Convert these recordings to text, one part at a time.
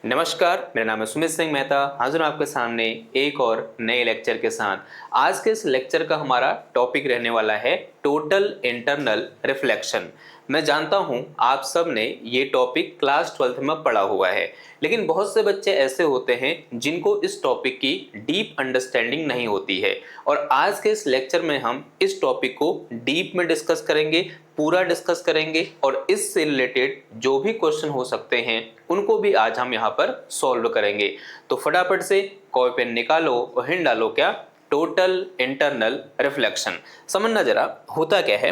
नमस्कार, मेरा नाम है सुमित सिंह मेहता। हाजिर हूं आपके सामने एक और नए लेक्चर के साथ। आज के इस लेक्चर का हमारा टॉपिक रहने वाला है टोटल इंटरनल रिफ्लेक्शन। मैं जानता हूं आप सब ने ये टॉपिक क्लास 12th में पढ़ा हुआ है, लेकिन बहुत से बच्चे ऐसे होते हैं जिनको इस टॉपिक की डीप अंडरस्टैंडिंग नहीं होती है। और आज के इस लेक्चर में हम इस टॉपिक को डीप में डिस्कस करेंगे, पूरा डिस्कस करेंगे और इससे रिलेटेड जो भी क्वेश्चन हो सकते हैं उनको भी आज हम यहाँ पर सॉल्व करेंगे। तो फटाफट से कॉपी पेन निकालो और हिंट डालो क्या टोटल इंटरनल रिफ्लेक्शन। समझना जरा होता क्या है।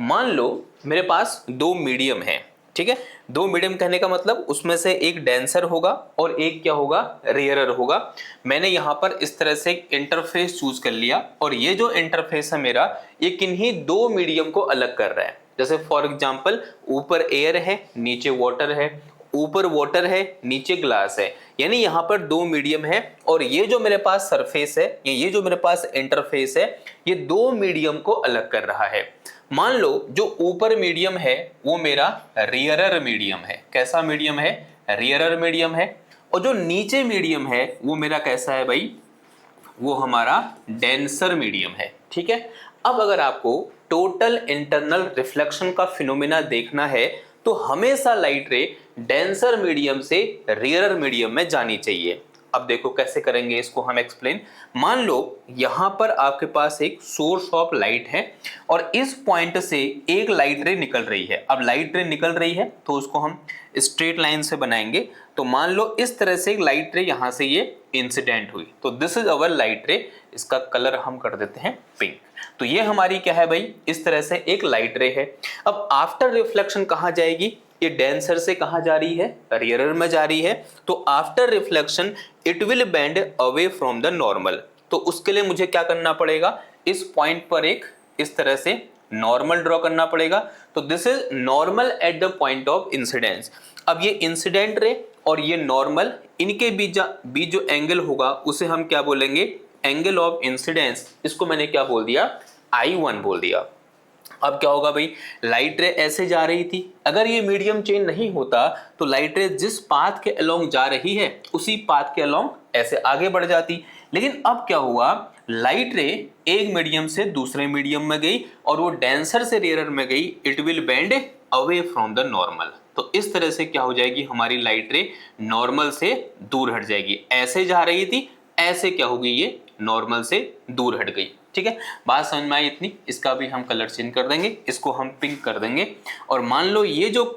मान लो मेरे पास दो मीडियम है, ठीक है। दो मीडियम कहने का मतलब उसमें से एक डेंसर होगा और एक क्या होगा, रेयरर होगा। मैंने यहाँ पर इस तरह से एक इंटरफेस चूज कर लिया और ये जो इंटरफेस है मेरा, ये किन्हीं दो मीडियम को अलग कर रहा है। जैसे फॉर एग्जांपल ऊपर एयर है, नीचे वाटर है, ऊपर वाटर है, नीचे ग्लास है, यानी यहाँ पर दो मीडियम है। और ये जो मेरे पास सरफेस है, ये जो मेरे पास इंटरफेस है, ये दो मीडियम को अलग कर रहा है। मान लो जो ऊपर मीडियम है वो मेरा रियरर मीडियम है। कैसा मीडियम है? रियरर मीडियम है। और जो नीचे मीडियम है वो मेरा कैसा है भाई? वो हमारा डेंसर मीडियम है, ठीक है। अब अगर आपको टोटल इंटरनल रिफ्लेक्शन का फिनोमेना देखना है तो हमेशा लाइट रे डेंसर मीडियम से रियरर मीडियम में जानी चाहिए। अब देखो कैसे करेंगे इसको हम एक्सप्लेन। मान लो यहां पर आपके पास एक सोर्स ऑफ लाइट है और इस पॉइंट से एक लाइट रे निकल रही है। अब लाइट रे निकल रही है तो उसको हम स्ट्रेट लाइन से बनाएंगे। तो मान लो इस तरह से एक लाइट रे यहां से ये इंसिडेंट हुई, तो दिस इज अवर लाइट रे। इसका कलर हम कर देते हैं पिंक। तो ये हमारी क्या है भाई? इस तरह से एक लाइट रे है। अब आफ्टर रिफ्लेक्शन कहां जाएगी? ये डेंसर से कहां जा रही है? रियरर में जा रही है। तो after reflection it will bend away from the normal. तो उसके लिए मुझे क्या करना पड़ेगा? इस पॉइंट पर एक इस तरह से नॉर्मल ड्रॉ करना पड़ेगा। तो this is normal at the point of incidence. अब ये इंसिडेंट रे और ये नॉर्मल, इनके बीच जो एंगल होगा उसे हम क्या बोलेंगे? Angle of incidence. इसको मैंने क्या बोल दिया? I1 बोल दिया। अब क्या होगा भाई? लाइट रे ऐसे जा रही थी, अगर ये मीडियम चेंज नहीं होता तो लाइट रे जिस पाथ के अलोंग जा रही है उसी पाथ के अलोंग ऐसे आगे बढ़ जाती। लेकिन अब क्या हुआ? लाइट रे एक मीडियम से दूसरे मीडियम में गई और वो डेंसर से रेयरर में गई। It will bend away from the normal. तो इस तरह से क्या हो जाएगी? हमारी लाइट रे नॉर्मल से दूर हट जाएगी। ऐसे जा रही थी, ऐसे क्या होगी? ये नॉर्मल से दूर हट गई, ठीक है। बात समझ में आई इतनी? इसका भी हम कलर चेंज कर देंगे, इसको हम पिंक कर देंगे। और मान लो ये जो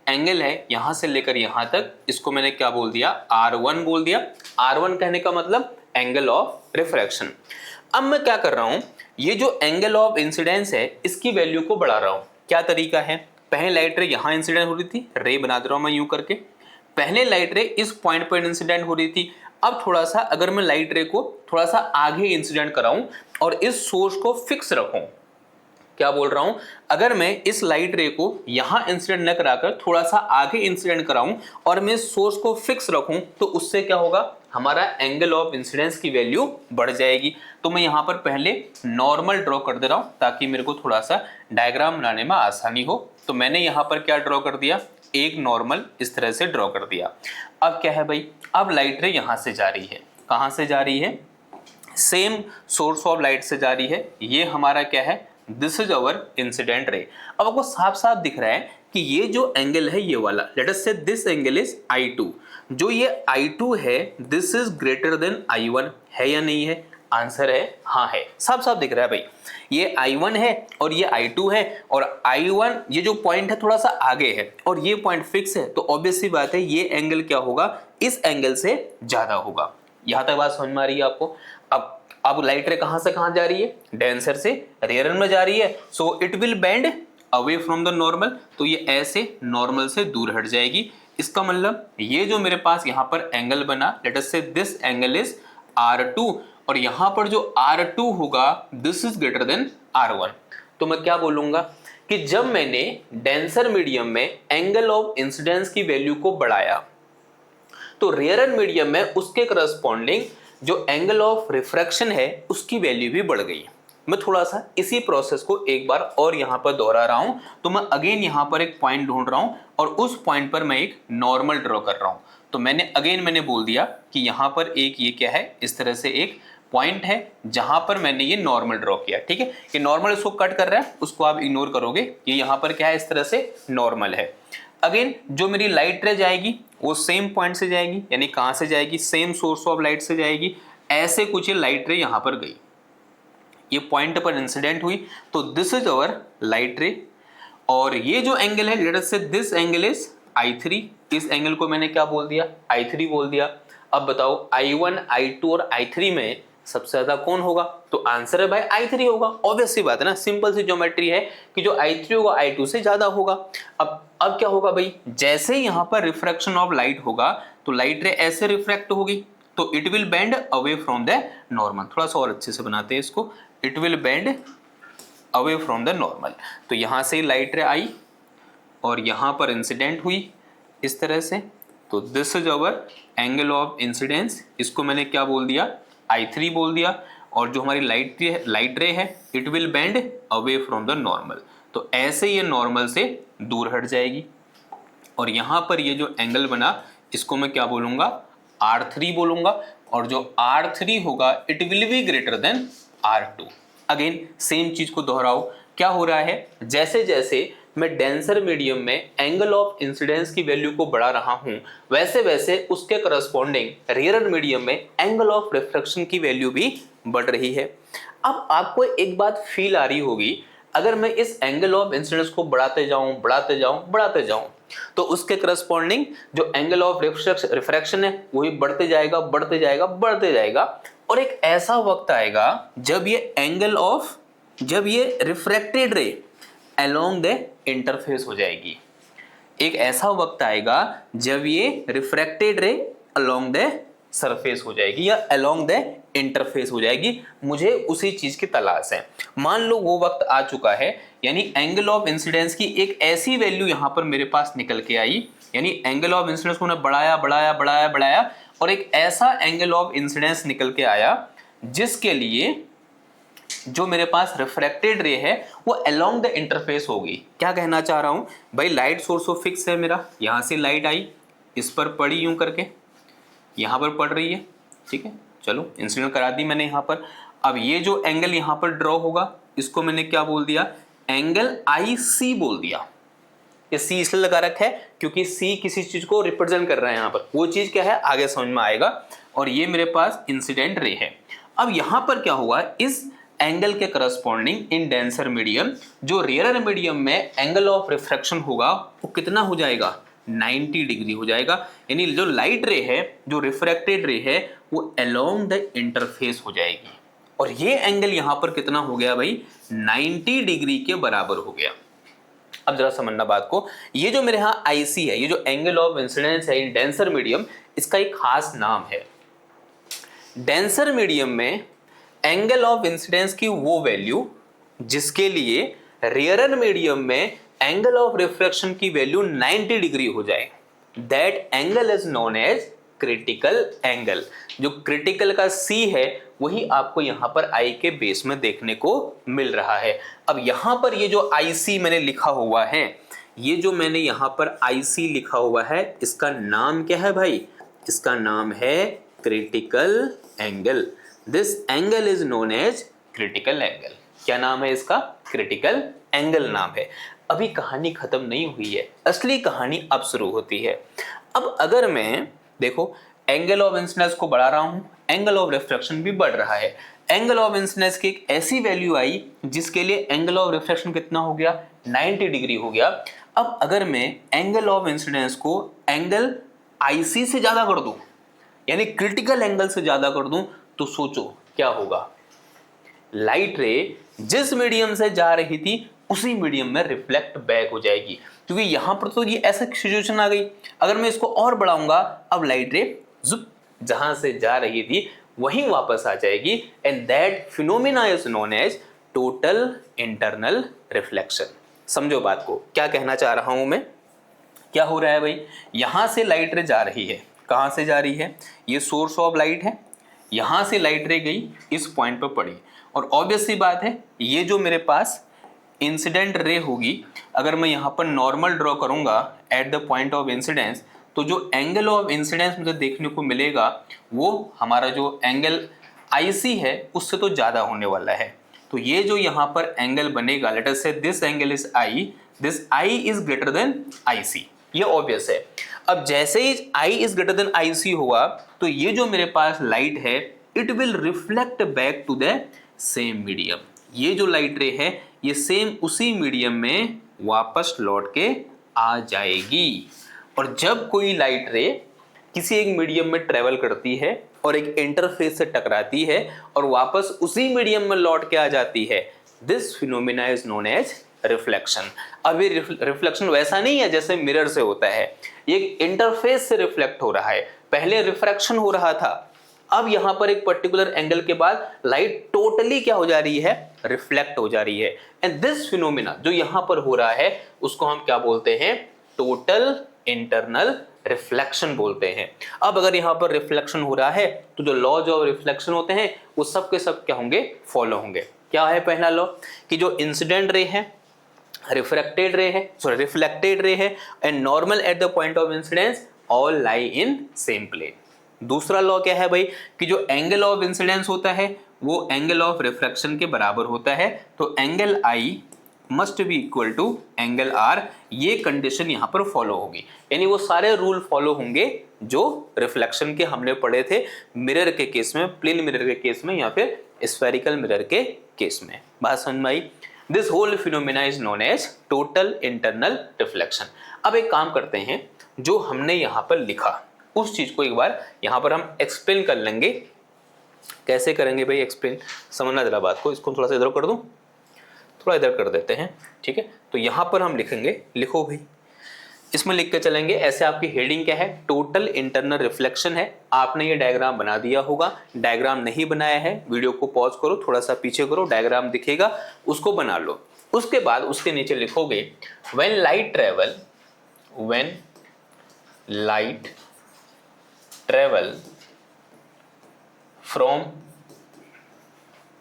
एंगल है यहां से लेकर यहां तक, इसको मैंने क्या बोल दिया? R1 बोल दिया। R1 कहने का मतलब एंगल ऑफ रिफ्रैक्शन। अब मैं क्या कर रहा हूं? ये जो एंगल ऑफ इंसिडेंस है इसकी वैल्यू को बढ़ा रहा हूं। क्या तरीका है? पहले लाइट रे यहां इंसिडेंट हो रही थी, रे बना दे रहा हूं मैं यूं करके। पहले लाइट रे इस पॉइंट पर इंसिडेंट हो रही थी। अब थोड़ा सा अगर मैं लाइट रे को थोड़ा सा आगे इंसिडेंट कराऊं और इस सोर्स को फिक्स रखूं, क्या बोल रहा हूं? अगर मैं इस लाइट रे को यहां इंसिडेंट न कराकर थोड़ा सा आगे इंसिडेंट कराऊं और मैं इस सोर्स को फिक्स रखूं तो उससे क्या होगा? हमारा एंगल ऑफ इंसिडेंस की वैल्यू बढ़ जाएगी। तो मैं यहां पर पहले नॉर्मल ड्रॉ कर दे रहा हूं ताकि मेरे को थोड़ा सा डायग्राम बनाने में आसानी हो। तो मैंने यहां पर क्या ड्रॉ कर दिया? एक नॉर्मल इस तरह से ड्रॉ कर दिया। अब क्या है भाई? अब लाइट रे यहां से जा रही है। कहां से जा रही है? सेम सोर्स ऑफ लाइट से जा रही है। ये हमारा क्या है? This is our incident ray. अब आपको साफ साफ दिख रहा है कि ये जो एंगल है ये वाला, late us say this angle is I2। जो ये I2 है this is greater then I1, है या नहीं है? आंसर है हाँ है। साफ साफ दिख रहा है भाई। ये I1 है और ये I2 है और I1 ये जो पॉइंट है थोड़ा सा आगे है और ये पॉइंट फिक्स है। तो ऑब्वियस सी बात है ये एंगल क्या होगा? इस एंगल से ज्यादा होगा। यहां तक बात समझ में आ रही है आपको? अब लाइट रे कहां से कहां जा रही है? डेंसर से रेयरर में जा रही है। So it will bend away from the normal. तो ये ऐसे नॉर्मल से दूर हट जाएगी। इसका मतलब ये जो मेरे पास यहाँ पर एंगल बना, late us say this angle is R2 और यहाँ पर जो R2 होगा this is greater then R1। तो मैं क्या बोलूंगा कि जब मैंने डेंसर मीडियम में एंगल ऑफ इंसिडेंस की वैल्यू को बढ़ाया तो रेयरर मीडियम में उसके करस्पॉन्डिंग जो एंगल ऑफ रिफ्रैक्शन है उसकी वैल्यू भी बढ़ गई। मैं थोड़ा सा इसी प्रोसेस को एक बार और यहाँ पर दोहरा रहा हूँ। तो मैं अगेन यहाँ पर एक पॉइंट ढूंढ रहा हूँ और उस पॉइंट पर मैं एक नॉर्मल ड्रॉ कर रहा हूं। तो मैंने बोल दिया कि यहां पर एक ये क्या है, इस तरह से एक पॉइंट है जहां पर मैंने ये नॉर्मल ड्रॉ किया। ठीक है, कि नॉर्मल इसको कट कर रहा है, उसको आप इग्नोर करोगे, ये यहां पर क्या है, इस तरह से नॉर्मल है। अगेन जो मेरी लाइट रे जाएगी वो सेम पॉइंट से जाएगी, यानी कहां से जाएगी, सेम सोर्स ऑफ लाइट से जाएगी। ऐसे कुछ ये लाइट रे यहां पर गई, ये पॉइंट पर इंसिडेंट हुई, तो दिस इज अवर लाइट रे। और ये जो एंगल है, late us say this angle is I3, इस एंगल को मैंने क्या बोल दिया, I3 बोल दिया। अब बताओ I1, I2 और I3 में सबसे ज्यादा कौन होगा, तो आंसर है भाई I3 होगा। ऑब्वियस सी बात है ना, सिंपल सी ज्योमेट्री है कि जो I3 होगा I2 से ज्यादा होगा। अब क्या होगा भाई, जैसे यहां पर रिफ्रैक्शन ऑफ लाइट होगा तो लाइट रे ऐसे रिफ्रैक्ट होगी, तो it will bend away from the normal. थोड़ा सा और अच्छे से बनाते हैं इसको, it will bend away from the normal. तो यहां से लाइट रे आई और यहां पर इंसिडेंट हुई इस तरह से, तो this is our angle of incidence. इसको मैंने क्या बोल दिया, I3 बोल दिया। और जो हमारी लाइट रे है, it will bend away from the normal, तो ऐसे ये नॉर्मल से दूर हट जाएगी। और यहां पर ये जो एंगल बना, इसको मैं क्या बोलूंगा, R3 बोलूंगा। और जो R3 होगा it will be greater than R2। Again same चीज को दोहराओ, क्या हो रहा है, जैसे जैसे मैं डेंसर मीडियम में एंगल ऑफ इंसिडेंस की वैल्यू को बढ़ा रहा हूं, वैसे वैसे उसके करस्पॉन्डिंग रेयर मीडियम में एंगल ऑफ रिफ्रैक्शन की वैल्यू भी बढ़ रही है। अब आपको एक बात फील आ रही होगी, अगर मैं इस एंगल ऑफ इंसिडेंस को बढ़ाते जाऊं तो उसके करस्पॉन्डिंग जो एंगल ऑफ रिफ्रैक्शन है वही बढ़ते जाएगा। और एक ऐसा वक्त आएगा जब ये रिफ्रैक्टेड रे अलोंग द इंटरफेस हो जाएगी। एक ऐसा वक्त आएगा जब ये रिफ्रैक्टेड रे अलोंग द सरफेस हो जाएगी या अलोंग द इंटरफेस हो जाएगी। मुझे उसी चीज की तलाश है। मान लो वो वक्त आ चुका है, यानी एंगल ऑफ इंसिडेंस की एक ऐसी वैल्यू यहां पर मेरे पास निकल के आई, यानी एंगल ऑफ इंसिडेंस को मैं बढ़ाया और एक ऐसा एंगल ऑफ इंसिडेंस निकल के आया जिसके लिए जो मेरे पास रिफ्रैक्टेड रे है वो अलोंग द इंटरफेस होगी। क्या कहना चाह रहा हूं भाई, लाइट सोर्स ऑफ फिक्स है मेरा, यहां से लाइट आई, इस पर पड़ी यूं करके, यहां पर पड़ रही है। ठीक है, चलो इंसिडेंट करा दी मैंने यहां पर। अब ये जो एंगल यहां पर ड्रॉ होगा, इसको मैंने क्या बोल दिया, एंगल IC बोल दिया। ये C इसलिए लगा रखा है क्योंकि C किसी चीज को रिप्रेजेंट कर रहा है यहां पर, वो चीज क्या है आगे समझ में आएगा। और ये मेरे पास इंसिडेंट रे है। अब यहां पर क्या हुआ, इस एंगल के करस्पॉन्डिंग इन डेंसर मीडियम जो रेयर मीडियम में एंगल ऑफ रिफ्रैक्शन होगा वो कितना हो जाएगा, 90 डिग्री हो जाएगा। यानी जो लाइट रे है, जो रिफ्रैक्टेड रे है, वो अलोंग द इंटरफेस हो जाएगी। और ये एंगल यहां पर कितना हो गया भाई, 90 डिग्री के बराबर हो गया। अब जरा समझना बात को, ये जो मेरे यहाँ IC है, ये जो एंगल ऑफ इंसिडेंस है इन डेंसर मीडियम, इसका एक खास नाम है। डेंसर मीडियम में एंगल ऑफ इंसिडेंस की वो वैल्यू जिसके लिए रेयर मीडियम में एंगल ऑफ रिफ्रैक्शन की वैल्यू 90 डिग्री हो जाए, that angle is known as critical angle. जो क्रिटिकल का C है वही आपको यहां पर I के बेस में देखने को मिल रहा है। अब यहां पर ये जो IC मैंने लिखा हुआ है, ये जो मैंने यहां पर IC लिखा हुआ है, इसका नाम क्या है भाई, इसका नाम है critical angle. This angle is known as critical angle. क्या नाम है इसका, क्रिटिकल एंगल नाम है। अभी कहानी खत्म नहीं हुई है, असली कहानी अब शुरू होती है। अब अगर मैं देखो एंगल ऑफ इंसिडेंस को बढ़ा रहा हूं, एंगल ऑफ रिफ्रैक्शन भी बढ़ रहा है। एंगल ऑफ इंसिडेंस की एक ऐसी वैल्यू आई जिसके लिए एंगल ऑफ रिफ्रैक्शन कितना हो गया, 90 डिग्री हो गया। अब अगर मैं एंगल ऑफ इंसिडेंस को एंगल IC से ज्यादा कर दूं, यानी क्रिटिकल एंगल से ज्यादा कर दूं, तो सोचो क्या होगा, लाइट रे जिस मीडियम से जा रही थी उसी मीडियम में रिफ्लेक्ट बैक हो जाएगी। क्योंकि यहां पर तो ये ऐसा सिचुएशन आ गई, अगर मैं इसको और बढ़ाऊंगा, अब लाइट रे जुप जहां से जा रही थी वहीं वापस आ जाएगी। And that phenomena is known as total internal reflection. समझो बात को, क्या कहना चाह रहा हूं मैं, क्या हो रहा है भाई, यहां से लाइट रे जा रही है, कहां से जा रही है, ये सोर्स ऑफ लाइट है, यहां से लाइट रे गई इस पॉइंट पर पड़ी, और ऑब्वियस सी बात है ये जो मेरे पास इंसिडेंट रे होगी अगर मैं यहाँ पर नॉर्मल ड्रॉ करूंगा eight the point of incidence, तो जो एंगल ऑफ इंसिडेंस मुझे देखने को मिलेगा वो हमारा जो एंगल आईसी है उससे तो ज्यादा होने वाला है। तो ये जो यहाँ पर एंगल बनेगा, let us say this angle is I, this I is greater than IC, ये ऑब्वियस है। अब जैसे ही I is greater than IC हुआ तो ये जो मेरे पास लाइट है it will reflect back to the same medium. ये जो लाइट रे है ये सेम उसी मीडियम में वापस लौट के आ जाएगी। और जब कोई लाइट रे किसी एक मीडियम में ट्रेवल करती है और एक इंटरफेस से टकराती है और वापस उसी मीडियम में लौट के आ जाती है, this phenomena is known as reflection. अब ये रिफ्लेक्शन वैसा नहीं है जैसे मिरर से होता है, ये एक इंटरफेस से रिफ्लेक्ट हो रहा है। पहले रिफ्रैक्शन हो रहा था, अब यहां पर एक पर्टिकुलर एंगल के बाद लाइट टोटली क्या हो जा रही है, रिफ्लेक्ट हो जा रही है। एंड दिस फिनोमिना जो यहां पर हो रहा है उसको हम क्या बोलते हैं, टोटल इंटरनल रिफ्लेक्शन बोलते हैं। अब अगर यहां पर रिफ्लेक्शन हो रहा है तो जो लॉज ऑफ रिफ्लेक्शन होते हैं वो सब के सब क्या होंगे, फॉलो होंगे। क्या है पहला लॉ, कि जो इंसिडेंट रे है, रिफ्रैक्टेड रे है, सॉरी रिफ्लेक्टेड रे है and normal at the point of incidence all lie in same plane. दूसरा लॉ क्या है भाई, कि जो एंगल ऑफ इंसिडेंस होता है वो एंगल ऑफ रिफ्रैक्शन के बराबर होता है, तो angle I must be equal to angle R. ये कंडीशन यहां पर फॉलो होगी, यानी वो सारे रूल फॉलो होंगे जो रिफ्लेक्शन के हमने पढ़े थे मिरर के केस में, प्लेन मिरर के केस में या फिर स्फेरिकल मिरर के केस में। बात समझ में आई। This whole phenomena is known as total internal reflection. अब एक काम करते हैं, जो हमने यहां पर लिखा उस चीज को एक बार यहां पर हम एक्सप्लेन कर लेंगे। कैसे करेंगे भाई एक्सप्लेन, समझना जरा बात को। इसको थोड़ा सा इधर कर दूं, थोड़ा इधर कर देते हैं, ठीक है। तो यहां पर हम लिखेंगे, लिखो भाई, इसमें लिख के चलेंगे। ऐसे आपकी हेडिंग क्या है, टोटल इंटरनल रिफ्लेक्शन है। आपने ये डायग्राम बना दिया होगा, डायग्राम नहीं बनाया है वीडियो को पॉज करो, थोड़ा सा पीछे करो, डायग्राम दिखेगा उसको बना लो। उसके बाद उसके नीचे लिखोगे when light travel, when light travel from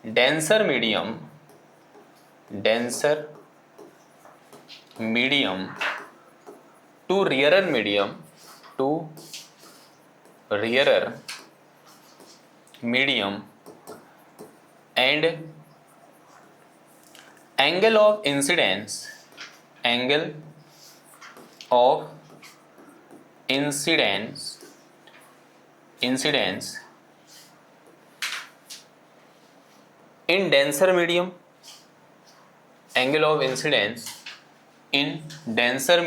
denser medium to rarer medium and angle of incidence in denser medium, angle of incidence in denser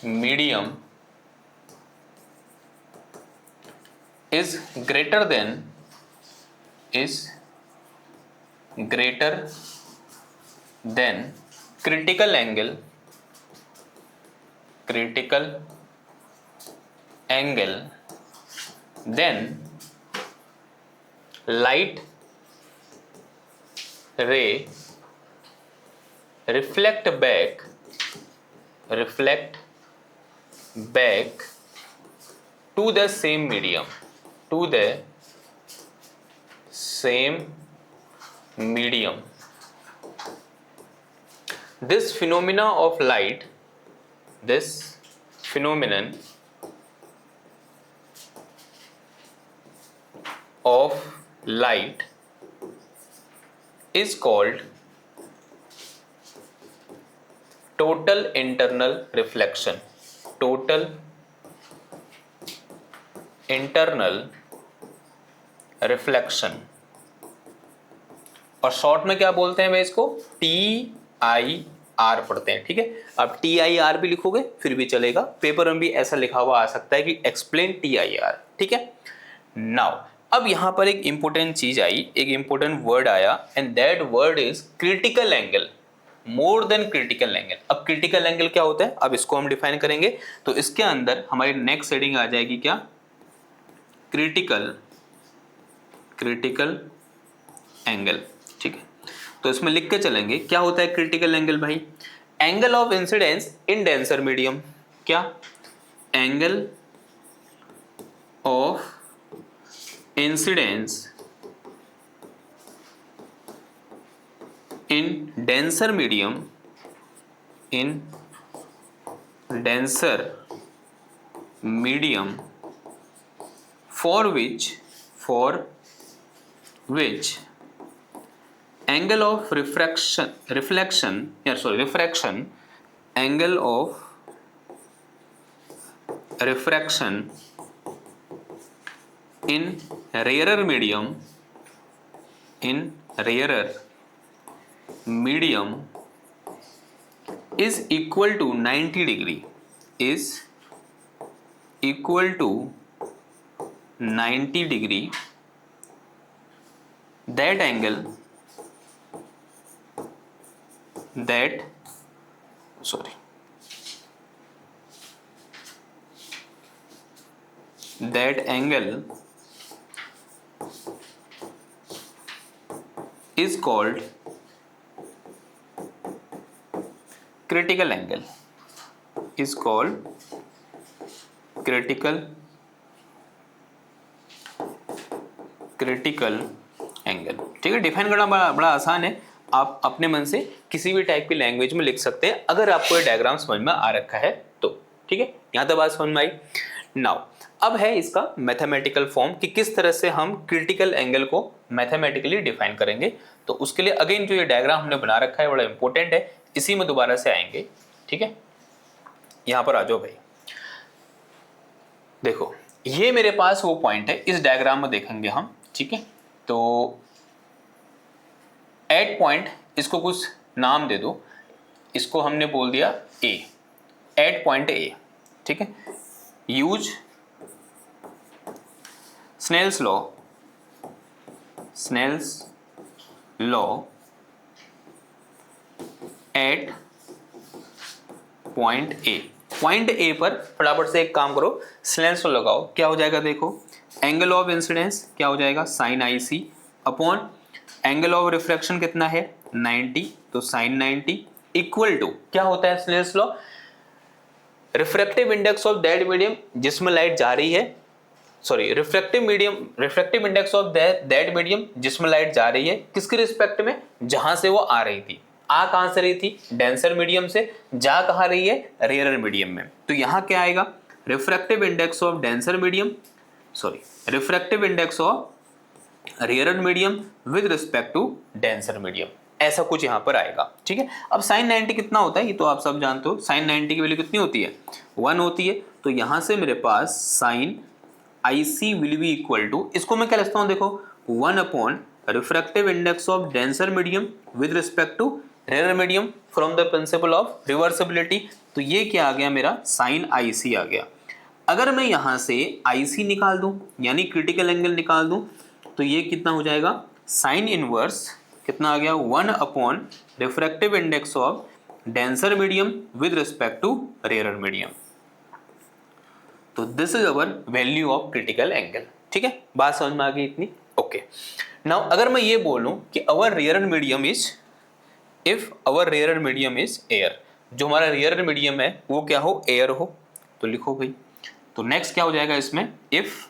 medium is greater than critical angle then light ray reflect back to the same medium, This phenomenon of light is called total internal reflection. और short में क्या बोलते हैं भाई इसको, TIR पढ़ते हैं, ठीक है। अब TIR भी लिखोगे फिर भी चलेगा, पेपर में भी ऐसा लिखा हुआ आ सकता है कि एक्सप्लेन TIR, ठीक है। नाउ अब यहां पर एक इंपॉर्टेंट चीज आई, एक इंपॉर्टेंट वर्ड आया and that word is critical angle, more than critical angle. अब क्रिटिकल एंगल क्या होता है, अब इसको हम डिफाइन करेंगे। तो इसके अंदर हमारी नेक्स्ट हेडिंग आ जाएगी क्या, क्रिटिकल एंगल, ठीक है। तो इसमें लिख के चलेंगे क्या होता है क्रिटिकल एंगल भाई, angle of incidence in denser medium. क्या, angle of incidence in denser medium, in denser medium for which angle of refraction angle of refraction in rarer medium is equal to 90 degree, is equal to 90 degree, that angle is called critical angle, is called critical angle. ठीक है, define करना बड़ा आसान है, आप अपने मन से किसी भी टाइप की लैंग्वेज में लिख सकते हैं अगर आपको ये डायग्राम समझ में आ रखा है तो। ठीक है, यहाँ तक बात समझ में आई। नाउ अब है इसका मैथमेटिकल फॉर्म कि किस तरह से हम क्रिटिकल एंगल को मैथमेटिकली डिफाइन करेंगे। तो उसके लिए अगेन जो ये डायग्राम हमने बना रखा है बड़ा इंपॉर्टेंट है, इसी में दोबारा से आएंगे। ठीक है, यहां पर आ जाओ भाई। देखो ये मेरे पास वो पॉइंट है, इस डायग्राम में देखेंगे हम। ठीक है, तो एट पॉइंट, इसको कुछ नाम दे दो, इसको हमने बोल दिया ए, एट पॉइंट ए। ठीक है, use Snell's law at point A. Point A पर फटाफट से एक काम करो, स्नेल्स लॉ लगाओ, क्या हो जाएगा देखो, एंगल ऑफ इंसिडेंस क्या हो जाएगा sine I C upon angle of refraction कितना है 90, तो साइन 90 इक्वल टू क्या होता है Snell's law, refractive index of that medium जिसमें लाइट जा रही है, sorry refractive index of that medium जिसमें लाइट जा रही है, किसके रिस्पेक्ट में, जहां से वो आ रही थी। आ कहां से रही थी, डेंसर मीडियम से, जा कहां रही है, रेयर मीडियम में। तो यहां क्या आएगा, refractive index of denser medium, sorry refractive index of rare medium with respect to denser medium, ऐसा कुछ यहां पर आएगा। ठीक है, अब साइन 90 कितना होता है ये तो आप सब जानते हो, साइन 90 की वैल्यू कितनी होती है 1 होती है। तो यहां से मेरे पास sine I c will be equal to, इसको मैं क्या लिखता हूं देखो, 1 upon refractive index of denser medium with respect to rare medium from the principle of reversibility. तो ये क्या आ गया मेरा साइन आई सी आ गया। अगर मैं यहां से आई सी निकाल दूं यानी क्रिटिकल एंगल निकाल दूं तो ये कितना हो जाएगा, साइन इनवर्स कितना आ गया 1 upon refractive index of denser medium with respect to rare medium. तो this is our value of critical angle. ठीक है, बात समझ में आ गई इतनी, ओके। नाउ अगर मैं ये बोलूं कि our rare medium is, if our rare medium is air, जो हमारा रेयर मीडियम है वो क्या हो, एयर हो, तो लिखो भाई। तो नेक्स्ट क्या हो जाएगा इसमें, if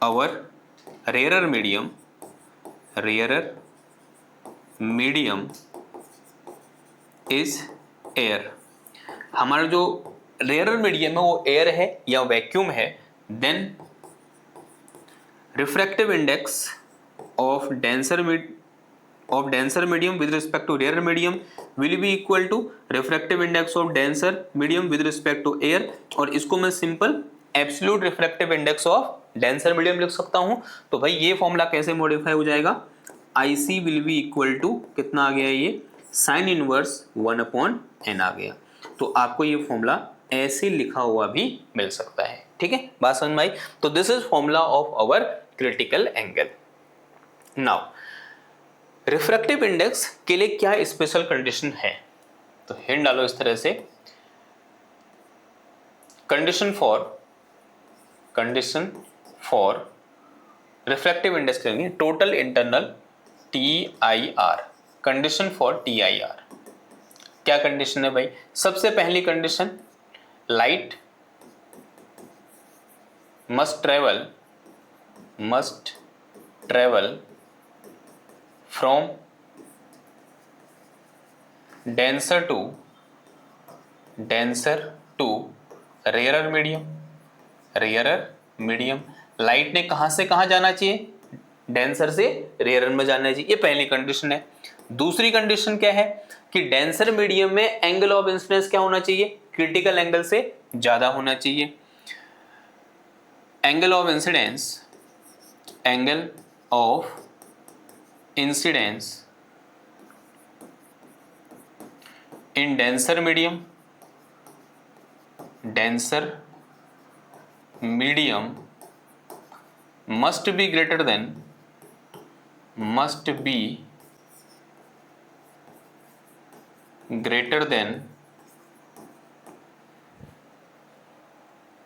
our rare medium is air, हमारा जो रेयर मीडियम है वो एयर है या वैक्यूम है, then refractive index of denser medium with respect to rare medium will be equal to refractive index of denser medium with respect to air, और इसको मैं simple absolute refractive index of denser medium लिख सकता हूं। तो भाई ये formula कैसे मॉडिफाई हो जाएगा, आई c will be equal to कितना आ गया, ये साइन इनवर्स 1 अपॉन एन आ गया। तो आपको ये फॉर्मूला ऐसे लिखा हुआ भी मिल सकता है। ठीक है, बात समझ में आई। तो this is formula of our critical angle. Now refractive index के लिए क्या स्पेशल कंडीशन है, तो हिंट डालो इस तरह से, कंडीशन फॉर रिफ्रैक्टिव इंडेक्स करेंगे total internal TIR, condition for TIR। क्या कंडीशन है भाई, सबसे पहली condition, light must travel from denser to rarer medium. Light ने कहां से कहां जाना चाहिए? डेंसर से रेयरर में जाना चाहिए, ये पहली कंडीशन है। दूसरी कंडीशन क्या है कि डेंसर मीडियम में एंगल ऑफ इंसिडेंस क्या होना चाहिए? क्रिटिकल एंगल से ज्यादा होना चाहिए। Angle of incidence in denser medium must be greater than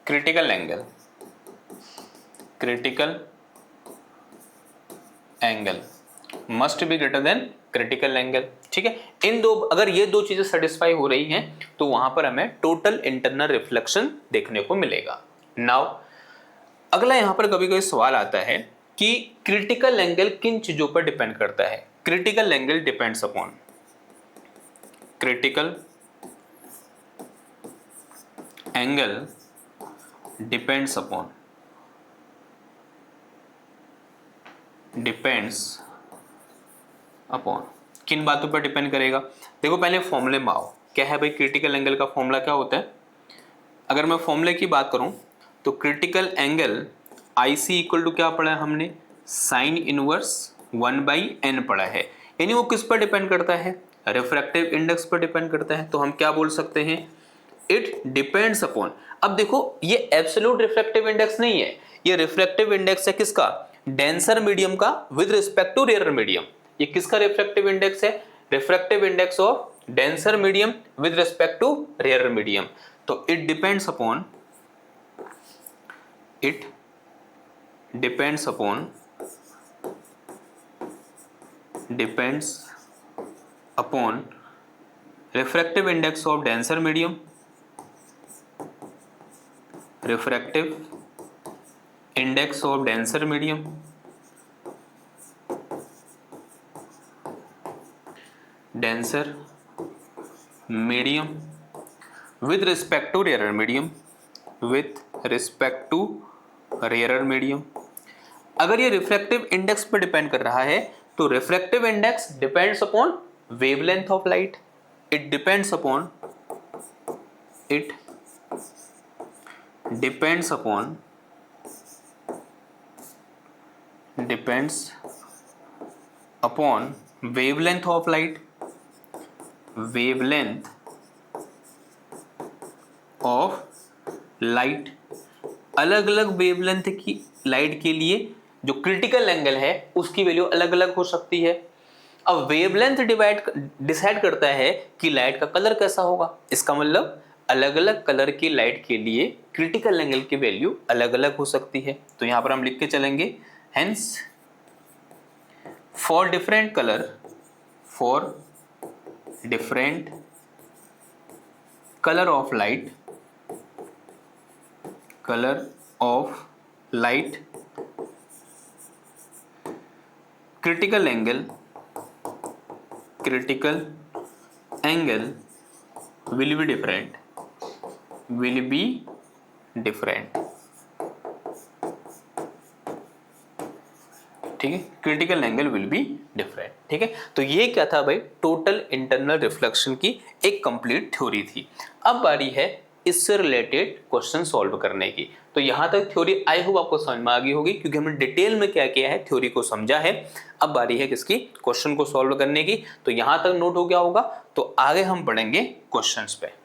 critical angle must be greater than critical angle। ठीक है, इन दो, अगर ये दो चीजें सेटिस्फाई हो रही हैं तो वहां पर हमें टोटल इंटरनल रिफ्लेक्शन देखने को मिलेगा। नाउ अगला यहां पर कभी कभी सवाल आता है कि क्रिटिकल एंगल किन चीजों पर डिपेंड करता है? क्रिटिकल एंगल डिपेंड्स अपॉन किन बातों पर डिपेंड करेगा? देखो पहले फॉर्मूले में आओ। क्या है भाई क्रिटिकल एंगल का फॉर्मूला? क्या होता है? अगर मैं फॉर्मूले की बात करूं तो critical angle IC equal to क्या पढ़ा है हमने? साइन इनवर्स 1/n पढ़ा है। यानी वो किस पर डिपेंड करता है? रिफ्रैक्टिव इंडेक्स पर डिपेंड करता है। तो हम क्या बोल सकते हैं? It depends upon. अब देखो ये एब्सोल्यूट रिफ्रैक्टिव इंडेक्स नहीं है, ये रिफ्रैक्टिव इंडेक्स है किसका? डेंसर मीडियम का with respect to rarer medium. ये किसका रिफ्रैक्टिव इंडेक्स है? Refractive index of denser medium with respect to rarer medium. तो it depends upon refractive index of denser medium, denser medium with respect to rarer medium। अगर ये refractive index पर depend कर रहा है तो refractive index depends upon wavelength of light. It depends upon wavelength of light, अलग अलग wavelength की लाइट के लिए जो क्रिटिकल एंगल है उसकी वैल्यू अलग अलग हो सकती है। अब वेवलेंथ डिसाइड करता है कि लाइट का कलर कैसा होगा। इसका मतलब अलग अलग कलर की लाइट के लिए क्रिटिकल एंगल की वैल्यू अलग अलग हो सकती है। तो यहां पर हम लिख के चलेंगे, hence for different colour of light critical angle will be different। ठीक है, critical angle will be different. ठीक है, तो ये क्या था भाई? टोटल इंटरनल रिफ्लेक्शन की एक कंप्लीट थ्योरी थी। अब बारी है इससे रिलेटेड क्वेश्चन सॉल्व करने की। तो यहां तक थ्योरी आई होप आपको समझ में आ गई होगी, क्योंकि हमने डिटेल में क्या किया है, थ्योरी को समझा है। अब बारी है किसकी? क्वेश्चन को सॉल्व करने की। तो यहां तक नोट हो गया होगा, तो आगे हम बढ़ेंगे क्वेश्चंस पे।